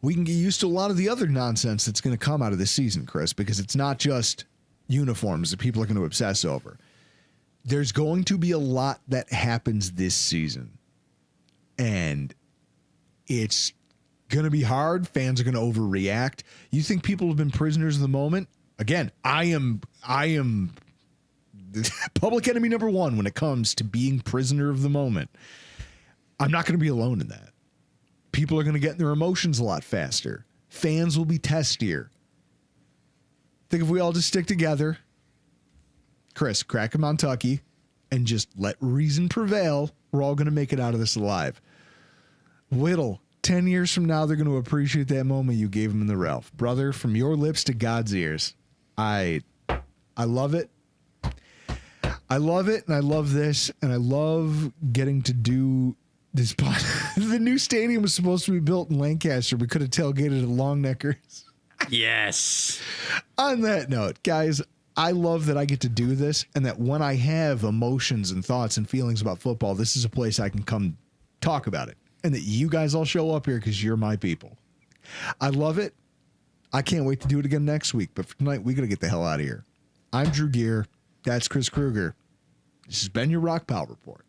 we can get used to a lot of the other nonsense that's going to come out of this season, Chris, because it's not just uniforms that people are going to obsess over. There's going to be a lot that happens this season. And it's going to be hard. Fans are going to overreact. You think people have been prisoners of the moment? Again, I am the public enemy number one when it comes to being prisoner of the moment. I'm not going to be alone in that. People are going to get in their emotions a lot faster. Fans will be testier. Think if we all just stick together, Chris, crack a Montucky, and just let reason prevail, we're all going to make it out of this alive. Whittle, 10 years from now, they're going to appreciate that moment you gave them in the Ralph. Brother, from your lips to God's ears. I love it. I love it, and I love this, and I love getting to do this. The new stadium was supposed to be built in Lancaster. We could have tailgated at Longneckers. Yes. On that note, guys, I love that I get to do this, and that when I have emotions and thoughts and feelings about football, this is a place I can come talk about it, and that you guys all show up here because you're my people. I love it. I can't wait to do it again next week, but for tonight, we got to get the hell out of here. I'm Drew Gear. That's Chris Kruger. This has been your Rockpile Report.